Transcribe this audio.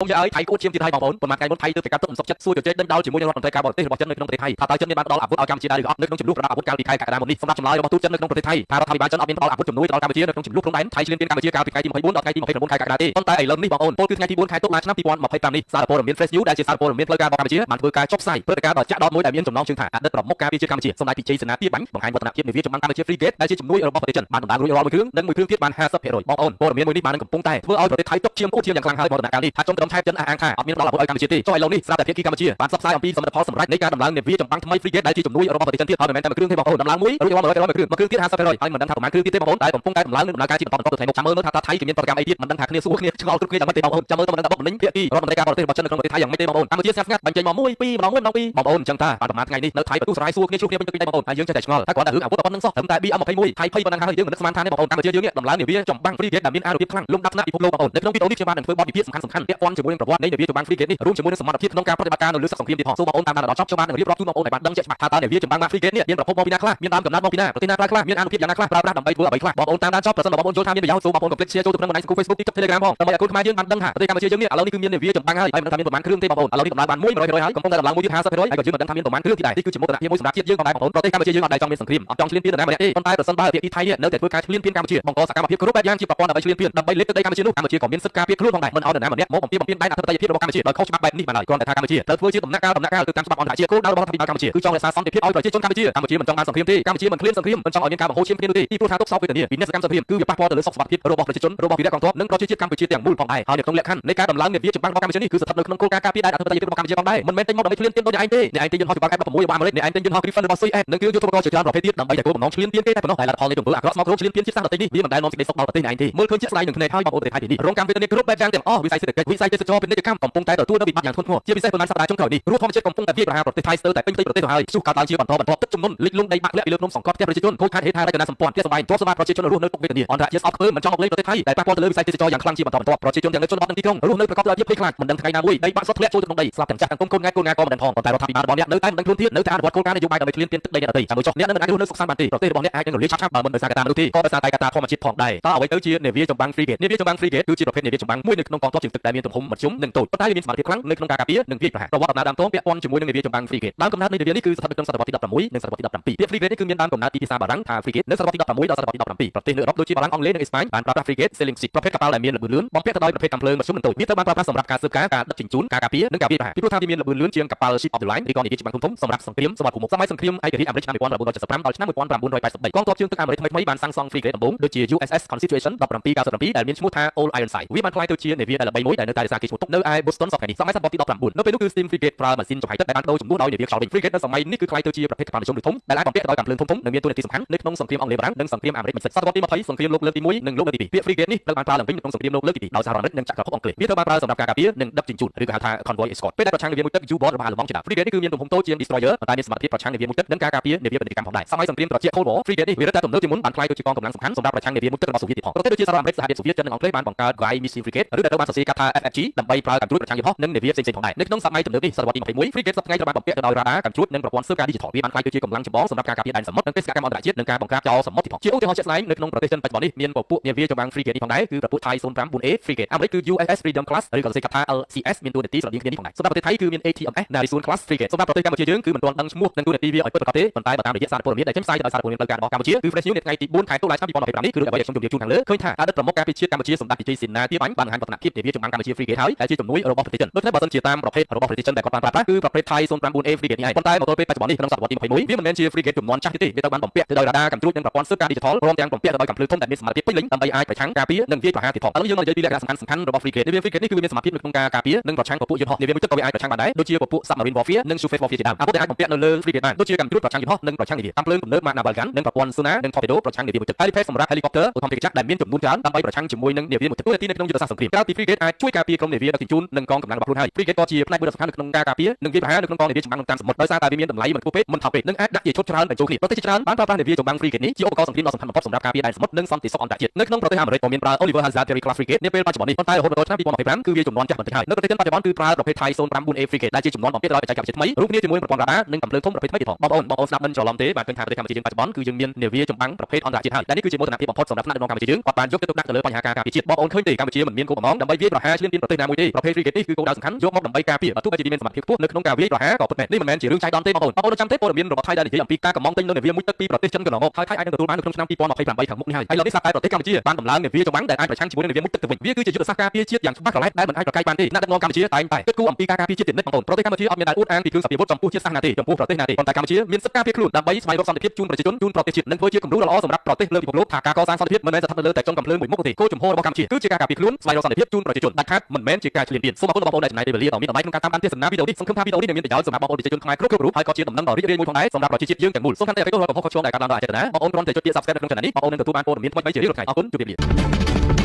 ជាឲ្យថៃគួតឈាមជាថៃបងប្អូនប៉ុន្មានថ្ងៃមុនថៃទើបតែកាត់ទុកមិនសុខចិត្តសួរជជែកដេញដោលជាមួយនឹងរដ្ឋមន្ត្រីការបរទេសរបស់ចិននៅក្នុងប្រទេសថៃថាតើចិនមានបានផ្ដល់អាវុធឲ្យកម្ពុជាដែរឬអត់នៅក្នុងចំនួនប្រដាប់អាវុធកាលពីខែកក្កដាមុននេះសម្រាប់ចម្លើយរបស់ទូតចិននៅក្នុងប្រទេសថៃថារដ្ឋាភិបាលចិនអត់មានផ្ដល់អាវុធជំនួយទៅដល់កម្ពុជានៅក្នុងចំនួនព្រំដែនថៃឈ្លានពានកម្ពុជាកាលពីថ្ងៃទី24ដល់ថ្ងៃទី29ខែកក្កដាទេប៉ុន្តែឥឡូវនេះបងប្អូនពលគឺថ្ងៃទី4ខែតុលាឆ្នាំ2025នេះសារព័ត៌មាន Fresh News ដែលជាសារព័ត៌មានផ្លូវការរបស់កម្ពុជាបានធ្វើការចុះផ្សាយព្រឹត្តិការណ៍ដ៏ចាក់ដោតមួយដែលមានចំណងជើងថាអតីតប្រមុខការពារជាតិកម្ពុជាសម្ដេចពិជ័យសេនាទីបាញ់បង្ហាញវឌ្ឍនភាពនាវាចម្បាំងកម្ពុជា Frigate ដែលជាជំនួយរបស់ប្រទេសចិនបានដំណើររួចរាល់មួយគ្រឿងនិងមួយគ្រឿងទៀតបាន 50% បងប្អូនព័ត៌មានមួយនេះបាននឹងកំពុងតែធ្វើឲ្យប្រទេសថៃទុកឈាមគូឈាមយ៉ាងខ្លាំងហើយវឌ្ឍនកាលនេះថាចុងក្រោយថៃចិនអះអាងថាអត់មានផ្ដល់អាវុធឲ្យកម្ពុជាទេចុះឥឡូវនេះស្រាប់តែភាគីកម្ពុជាបានផ្សព្វផ្សាយអំពីសមិទ្ធផលសម្រាប់នៃការដំឡើងនាវាចម្បាំងថ្មី Frigate ដែលជាជំនួយរបស់ប្រទេសចិនទៀតហើយមិនមែនតែមួយគ្រឿងទេបងប្អូនដំឡើងមួយរួចរាល់100%មួយគ្រឿងទៀត 50% ហើយមិនដឹងថាប្រមាណគ្រឿងទៀតទេបងប្អូនតែកំពុងតែដំឡើងនឹងដំណើរការជាបន្តទៅថ្ងៃមុខចាំមើលថាថៃគេមានប្រតិកម្មអីទៀតមិនដឹងថាគ្នាសួរគ្នាឆ្ងល់គ្រប់គ្នាយ៉ាងម៉េចទេបងប្អូនចាំមើលទៅមិនដឹងថាបុកម្នេញភាគីរដ្ឋមន្ត្រីការបរទេសរបស់ចិននៅក្នុងប្រទេសថៃយ៉ាងម៉េចទេបងប្អូនកម្ពុជាស្ងាត់ស្ងាត់បញ្ចេញមក1 2ម្ដង1ម្ដង2បងប្អូនអញ្ចឹងថាបានប្រមាណថ្ងៃនេះនៅថៃបន្ទូសរាយសួរគ្នាជួបគ្នាពេញទឹកពេញដែរបងប្អូនហើយយើងចេះតែឆ្ងល់ថាគាត់តែរឿងអាវុធប៉ុណ្្នឹងសោះត្រឹមតែ BM21 ថៃភ័យប៉ុណ្្នឹងហើយយើងមិននឹកស្មានថាទេបងប្អូនកម្ពុជាយើងនេះដំឡើងនាវាចម្បាំង Frigate ដែលមានអានុភាពខ្លាំងលំដាប់ថ្នាក់ពិភពលោកបងប្អូននៅក្នុងវីដេអូនេះខ្ញុំបាននឹងធ្វើបទវិភាគសំខាន់ពាក់ព័ន្ធជាមួយនឹងប្រវត្តិនៃនាវាចម្បាំង Frigate នេះរួមជាមួយនឹងសមត្ថភាពក្នុងការប្រតិបត្តិការនៅលើសក្តិសង្គ្រាមទៀតផងសូមបងប្អូនតាមដានដល់ចប់ខ្ញុំបាននឹងរៀបរាប់ជូនបងប្អូនឲ្យបានដឹងជាក់ច្បាស់ថាតើនាវាចម្បាំង Frigate នេះមានប្រភពមកពីណាខ្លះមានដើមកំណត់មកពីណាប្រទេសណាខ្លះមានអានុភាពយ៉ាងណាខ្លះប្រើប្រាស់ដើម្បីធ្វើអ្វីខ្លះបងប្អូនតាមដានចប់ប្រសិនបើបងប្អូនយល់ថាមានប្រយោជន៍សូមបងប្អូនកុំភ្លេច share ចូលទៅក្នុងបណ្ដាញសង្គម Facebook TikTok Telegram ផងដើម្បីឲ្យកូនខ្មែរយើងបានដឹងថាប្រទេសកម្ពុជាយើងនេះឥឡូវនេះគឺមាននាវាចម្បាំងហើយមិនដឹងថាមានប្រមាណគ្រឿងទេបងប្អូនឥឡូវនេះដំឡើងបាន100%ហើយកំពុងតែដំឡើងមួយទៀត 50% ហើយក៏យើងមិនដឹងថាមានប្រមាណគ្រឿងទៀតដែរនេះគឺជាមោទនភាពមួយសម្រាប់ជាតិយើងផងដែរបងប្អូនប្រទេសកម្ពុជាយើងអត់ដែលចង់មានសង្គ្រាមអត់ចង់ឈ្លានពាននរណាម្នាក់ទេប៉ុន្តែប្រសិនបើភាគីថៃនេះនៅតែធ្វើការឈ្លានពានកម្ពុជាបង្កសកម្មភាពគ្រប់បែបយ៉ាងជាប្រព័ន្ធដើម្បីឈ្លានពានដើម្បីលេបទឹកដីកម្ពុជានោះកម្ពុជាក៏មានសិទ្ធិការពារខ្លួនផងដែរមិនឲ្យនរណាម្នាក់មកបំពានដែនអធិបតេយ្យភាពរបស់កម្ពុជាដោយខុសច្បាប់បែបនេះបានឡើយគ្រាន់តែថាកម្ពុជាត្រូវធ្វើជាដំណាក់កាលទៅតាមច្បាប់អន្តរជាតិគោលដៅរបស់រដ្ឋាភិបាលកម្ពុជាគឺចង់រក្សាសន្តិភាពឲ្យប្រជាជនកម្ពុជាមិនចង់បានសង្គ្រាមទេកម្ពុជាមិនឃ្លានសង្គ្រាមមិនចង់ឲ្យមានការបង្ហូរឈាមគ្នានោះទេពីព្រោះថាទុកសោកវេទនាពីអ្នកសកម្មសង្គ្រាមគឺវាប៉ះពាល់ទៅលើសុខភាពរបស់ប្រជាជនរបស់វីរៈកងទ័ពនិងប្រជាជាតិកម្ពុជាទាំងមូលផងដែរហើយនៅក្នុងលក្ខខណ្ឌនៃការដំឡើងនាវាចម្បាំងរបស់កម្ពុជានេះគឺស្ថិតនៅក្នុងគោលការណ៍ការពារដែនអធិបតេយ្យភាពរបស់កម្ពុជាផងដែរមិនមែនតែមកដើម្បីឈ្លានពានដូចអ្នកឯងទេអ្នកឯងទិញយន្តហោះច្បាប់ F16 របស់អាមេរិកអ្នកឯងទិញយន្តហោះ Griffin របស់ CS និងគ្រឿងយុទ្ធឧបករណ៍ជាច្រើនប្រភេទទៀតដើម្បីតែគោលបំណងឈ្លានពានគេតែប៉ុណ្ណោះតែលទ្ធផលនៃទង្វើអាក្រក់ស្មោកគ្រោកឈ្លានពានជាតិសាសន៍ដទៃនេះវាមិនដែលនាំសេចក្តីសុខដល់ប្រទេសអ្នកឯងទេមើលឃើញជាក់ស្ដែងនឹងភ្នែកហើយបងប្អូនប្រទេសថៃនេះរងកម្មវេទនាគ្រប់បែបយ៉ាងទាំងអស់វិស័យសេដ្ឋកិច្ចវិស័យទេសចរណ៍ពាណិជ្ជកម្មកំពុងតែទទួលនៅវិបត្តិយ៉ាងធ្ងន់ធ្ងរជាពិសេសប៉ុន្មានសប្តាហ៍ចុងក្រោយនេះគ្រោះធម្មជាតិកំពុងតែវាយប្រហារប្រទេសថៃស្ទើរតែពេញផ្ទៃប្រទេសទៅហើយព្យុះកើតឡើងជាបន្តបន្ទាប់ទឹកជំនន់លិចលង់ដីបាក់លាក់ពីលើភ្នំសង្កត់ផ្ទះប្រជាជនខូចខាតហេដ្ឋារចនាសម្ព័ន្ធផ្ទះសម្បែងទ្រព្យសម្បត្តិប្រជាជនរស់នៅទុក្ខវេទនាអន្តរជាតិស្អប់ខ្ពើមមិនចង់មកលេងប្រទេសថៃដែលប៉ះពាល់ទៅលើវិស័យទេសចរណ៍យ៉ាងខ្លាំងជាបន្តបន្ទាប់ប្រជាជនទាំងនៅជនបទនិងទីក្រុងរស់នៅប្រកបដោយភាពភ័យខ្លាចមិនដឹងថ្ងៃណាមួយដីបាក់សុទ្ធធ្លាក់ចូលទៅក្នុងដីស្លាប់ទាំងចាស់ទាំងកូនង៉ែកូនងាក៏មិនដឹងផងប៉ុន្តែរដ្ឋាភិបាលរបស់អ្នកនៅតែមិនដឹងខ្លួនទៀតនៅតែអនុវត្តគោលការណ៍នយោបាយដើម្បីឈ្លានពានទឹកដីអ្នកដទៃចាំមើលចុះអ្នកនៅមិនអាចរស់នៅសុខសាន្តបានទេប្រទេសរបស់អ្នកអាចនឹងរលាយឆាប់ៗបើមិនដោយសារកត្តាមនុស្សទេក៏ដោយសារតែកត្តាធម្មជាតិផងដែរតើអ្វីទៅជានាវាចម្បាំង Frigate នាវាចម្បាំង Frigate គឺជាប្រភេទនាវាចម្បាំងមួយនៅក្នុងកងទ័ពជើងទឹកដែលមានទំហំមធ្យមនិងតូចប៉ុន្តែវាមានសមត្ថភាពខ្លាំងនៅក្នុងការការពារនិងវាយប្រហារប្រវត្តិដំណើរដើមទងពាក់ព័ន្ធជាមួយនឹងនាវាចម្បាំង Frigate ដើមកំណើតនៃនាវានេះគឺស្ថិតនៅក្នុងសតវត្សទី16និងសតវត្សទី17ពាក្យ Frigate នេះគឺមានដើមកំណើតពីភាសាបារាំងថា Frigate នៅសតវត្សទី16ដល់សតវត្សទី17ប្រទេសនៅអឺរ៉ុបដូចជាបារាំងអង់គ្លេសនិងអេស្ប៉ាញបានប្រើប្រាស់ Frigate sailing ship ប្រភេទកប៉ាល់ដែលមានល្បឿនលឿនបំពាក់ទៅដោយប្រភេទកាំភ្លើងមធ្យមនិងតូចវាត្រូវបានប្រើប្រាស់សម្រាប់ការស៊ើបការណ៍ការដឹកជញ្ជូនការការពារនិងការវាយប្រហារពីព្រោះថាវាមានល្បឿនលឿនជាងកប៉ាល់ ship of the line ឬក៏នាវាចម្បាំងធំៗសម្រាប់សង្គ្រាមសមរភូមិសម័យសង្គ្រាមឯករាជ្យអាមេរិកឆ្នាំ1975ដល់ឆ្នាំ1983កងទ័ពជើងទឹកអាមេរិកថ្មីៗបានសាងសង់ Frigate ដំបូងដូចជា USS Constitution 1797ដែលមានឈ្មោះថា Old Ironside វាបានក្លាយទៅជានាវាដែលល្បីមួយដែលនៅតែរក្សាកេរ្តិ៍ឈ្មោះទុកនៅឯ Boston សប្តាហ៍នេះសម័យសតវត្សទី19នៅពេលនោះគឺ Steam Frigate ប្រើម៉ាស៊ីនចំហាយទឹកដែលបានបដូរចំនួនដោយនាវាខ្យល់វិញ Frigate នៅសម័យនេះគឺក្លាយទៅជាប្រភេទកប៉ាល់មធ្យមឬធំដែលអាចបំពាក់ទៅដោយកាំភ្លើងធំៗនិងមានតួនាទីសំខាន់នៅក្នុងសង្គ្រាមអង់គ្លេសបារាំងនិងសង្គ្រាមអាមេរិកមិនសិនសតវត្សទី20សង្គ្រាមលោកលើកទី1និងលោកលើកទី2ពាក្យ Frigate នេះត្រូវបានប្រើឡើងវិញនៅក្នុងសង្គ្រាមលោកលើកទី2ដោយសហរដ្ឋអាមេរិកនិងចក្រភពអង់គ្លេសវាត្រូវបានប្រើសម្រាប់ការការពារនិងដឹកជញ្ជូនឬក៏ហៅថា convoy escort ពេលដែលប្រឆាំងនាវាមួយទឹក U-boat របស់អាល្លឺម៉ង់ជាដើម Frigate នេះគឺមានទំហំតូចជាង destroyer ប៉ុន្តែមានសមត្ថភាពប្រឆាំងនាវាមួយទឹកនិងការការពារនាវាពាណិជ្ជកម្មផងដែរសម័យសង្គ្រាមត្រជាក់ Cold War Frigate នេះវារឹតតែទំនើបជាងមុនបានក្លាយទៅជាកងកម្លាំងសំខាន់សម្រាប់ប្រឆាំងនាវាមួយទឹករបស់សូវៀតទៀតផងប្រទេសដូចជាសហរដ្ឋអាមេរិកសហភាពសូវៀតចិននិងអង់គ្លេសបានបង្កើត Guy Missile Frigate ឬដែលត្រូវបានសរសេរកាត់ថា FFG ដើម្បីប្រើកាំជ្រួចប្រឆាំងយន្តហោះនិងនាវាផ្សេងៗផងដែរនៅក្នុងសម័យទំនើបនេះសតវត្សទី21 Frigate សប្តាហ៍ថ្ងៃត្រូវបានបំពាក់ទៅដោយរ៉ាដាកាំជ្រួចនិងប្រព័ន្ធស៊ើបការឌីជីថលវាបានក្លាយទៅជាកម្លាំងចម្បងសម្រាប់ការការពារដែនសមុទ្រនិងទេសកម្មអន្តរជាតិនិងការបង្ក្រាបចោលសមុទ្រទៀតផងជាឧទាហរណ៍ជាក់ស្ដែងនៅក្នុងប្រទេសចិនបច្ចុប្បន្ននេះមានពពួកនាវាចម្បាំង Frigate នេះផងដែរគឺប្រពួក Thai 054A Frigate អាមេរិកគឺ USS Freedom Class ឬក៏សរសេរកាត់ថា LCS មានតួនាទីស្រដៀងគ្នានេះផងដែរសម្រាប់ប្រទេសថៃគឺមាន ATMS Naresuan Class Frigate សម្រាប់ប្រទេសកម្ពុជាយើងគឺមិនទាន់ដឹងឈ្មោះនិងតួនាទីវាឲ្យពិតប្រាកដទេប៉ុន្តែបើតាមរយៈសារព័ត៌មានដែលចេញផ្សាយដោយសារព័ត៌មានផ្លូវការរបស់កម្ពុជាគឺ Fresh News នៅថ្ងៃទី4ខែតុលាឆ្នាំ2025នេះគឺដូចអ្វីដែលខ្ញុំជម្រាបជូនខាងលើឃើញថាអតីតប្រមុខការពារជាតិកម្ពុជាសម្ដេចពិជ័យសេនាទីបាញ់បានបង្ហាញវឌ្ឍនភាពនាវាចម្បាំងកម្ពុជា Frigate ហើយដែលជាជំនួយរបស់ប្រទេសចិនដូច្នេះបើសិនជាតាមប្រភេទរបស់ប្រទេសចិនដែលគាត់បានប្រើប្រាស់គឺប្រភេទ Thai 054A Frigate នេះឯងប៉ុន្តែមកទល់ពេលបច្ចុប្បន្ននេះក្នុងសតវត្សទី21វាមិនមែនជា Frigate ចំនួនចាស់ទេវាត្រូវបានបំពាក់ទៅដោយរ៉ាដាកាំជ្រួចនិងប្រព័ន្ធស៊ើបការឌីជីថលព្រមទាំងបំពាក់ទៅដោយកាំភ្លើងធំដែលមានសមត្ថភាពពេញលេញដើម្បីអាចប្រឆាំងការពារនិងវាយប្រហារទៀតផងឥឡូវយើងមកនិយាយពីលក្ខណៈសំខាន់ៗរបស់ Frigate នាវា Frigate នេះគឺវាមានសមត្ថភាពនៅក្នុងការការពារនិងប្រឆាំងពពួកយន្តហោះនាវាមួយទឹកក៏វាអាចប្រឆាំងបានដែរដូចជាពពួក Submarine Warfare និង Surface Warfare ជាដើមអាវុធដែលអាចបំពាក់នៅលើ Frigate បានដូចជាកាំជ្រួចប្រឆាំងយន្តហោះនិងប្រឆាំងនាវាកាំភ្លើងទំនើប Naval Gun និងប្រព័ន្ធ Sonar និង Torpedo ប្រឆាំងនាវាមួយទឹក Helipad សម្រាប់ Helicopter ឧបត្ថម្ភចក្រដែលមានចំនួនច្រើនដើម្បីប្រឆាំងជាមួយនឹងនាវាមួយទឹកតួនាទីនៅក្នុងយុទ្ធសាស្ត្រសង្គ្រាមក្រៅពី Frigate អាចជួយការពារក្រុមនាវាដឹកជញ្ជូននិងកងកម្លាំងរបស់ខ្លួនហើយ Frigate ក៏ជាផ្នែកមួយដ៏សំខាន់នៅក្នុងការការពារនិងវាយប្រហារនៅក្នុងកងនាវាចម្បាំងតាមសមុទ្រដោយសារតែវាមានតម្លៃមិនខ្ពស់ពេកមិនថោកពេកនិងអាចដាក់ជាឈុតច្រើនបញ្ចូលគ្នាប្រទេសជាច្រើនបានប្រើប្រាស់នាវាចម្បាំង Frigate នេះជាឧបករណ៍សង្គ្រាមដ៏សំខាន់បំផុតសម្រាប់ការពារដែនសមុទ្រនិងសន្តិសុខអន្តរជាតិនៅក្នុងប្រទេសអាមេរិកក៏មានប្រើ Oliver Hazard Perry Class Frigate នាពេលបច្ចុប្បន្ននេះប៉ុន្តែរហូតដល់ឆ្នាំ2025គឺវាចំនួនចាស់បន្តិចហើយនៅប្រទេសចិនបច្ចុប្បន្នគឺប្រើប្រភេទ Thai 054A Frigate ដែលជាចំនួនបំពាក់ដោយបច្ចេកវិទ្យាថ្មីរួមគ្នាជាមួយប្រព័ន្ធរ៉ាដានិងកាំភ្លើងធំប្រភេទថ្មីទៀតផងបងប្អូនស្ដាប់មិនច្រឡំទេបាទឃើញថាប្រទេសកម្ពុជាយើងបច្ចុប្បន្នគឺយើងមាននាវាចម្បាំងប្រភេទអន្តរជាតិហើយដែលនេះគឺជាមោទនភាពបំផុតសម្រាប់ថ្នាក់ដឹកនាំកម្ពុជាយើងគាត់បានយកចិត្តទុកដាក់ទៅលើបញ្ហាការការពារជាតិបងប្អូនឃើញទេកម្ពុជាមិនមានគោលបំណងដើម្បីវាយប្រហារឈ្លានពានប្រទេស ទេសណាមួយទេប្រភេទ frigate នេះគឺគោលដៅសំខាន់យកមកដើម្បីការពារបើទោះបីជាមានសមត្ថភាពខ្ពស់នៅក្នុងការវាយប្រហារក៏ពិតមែននេះមិនមែនជារឿងចៃដន្យទេបងប្អូនចាំទេព័ត៌មានរបស់ថៃដែលនិយាយអំពីការកម្មង់ទិញនៅនាវាមួយទឹកពីប្រទេសចិនកន្លងមកហើយថៃអាចនឹងទទួលបាននៅក្នុងឆ្នាំ2028ខាងមុខនេះហើយឥឡូវនេះស្រាប់តែប្រទេសកម្ពុជាបានដំឡើងនាវាចម្បាំងដែលអាចប្រឆាំងជាមួយនឹងនាវាមួយទឹកទៅវិញវាគឺជាយុទ្ធសាស្ត្រការពារជាតិយ៉ាងច្បាស់ក្រឡែតដែលមិនអាចប្រកែកបានទេអ្នកដឹកនាំកម្ពុជាតែងតែគិតគូរអំពីការការពារជាតិទៀតនិចបងប្អូនប្រទេសកម្ពុជាអត់មានដែលអួតអាងពីគ្រឿងសព្វាវុធចំពោះជាតិសាសន៍ណាទេចំពោះប្រទេសណាទេប៉ុន្តែកម្ពុជាមានសិទ្ធិការពារខ្លួនដើម្បីស្វែងរកសន្តិភាពជូនប្រជាជនជូនប្រទេសជាតិនិងធ្វើជាគំរូដ៏ល្អសម្រាប់ប្រទេសលើពិភពលោកថាការកសាងសន្តិភាពមិនមែនស្ថិតនៅលើតែចុងកាំភ្លើងមួយមុខទេគោលជំហររបស់កម្ពុជាគឺជាការការពារខ្លួនស្វែងរកសន្តិភាពជូនប្រជាជនដាច់ខាតមិនមែនជាការឈ្លានពានសូមអរគុណបងប្អូនដែលចំណាយពេលវេលាដ៏មានតម្លៃក្នុងការតាមដានទស្សនាវីដេអូនេះសង្ឃឹមថាវីដេអូនេះនឹងមានប្រយោជន៍សម្រាប់បងប្អូនប្រជាជនខ្មែរគ្រប់រូបហើយក៏ជាដំណឹងដ៏រីករាយមួយផងដែរសម្រាប់ប្រជាជាតិយើងទាំងមូលសូមកាន់តែអ្វីទោះរាល់កំហុសខុសឆ្គងដែលកើតឡើងដោយអចេតនាបងប្អូនគ្រាន់តែចុចពាក្យ Subscribe នៅក្នុង Channel នេះបងប្អូននឹងទទួលបានព័ត៌មានថ្មីៗជារៀងរាល់ថ្ងៃអរគុណជម្រាបលា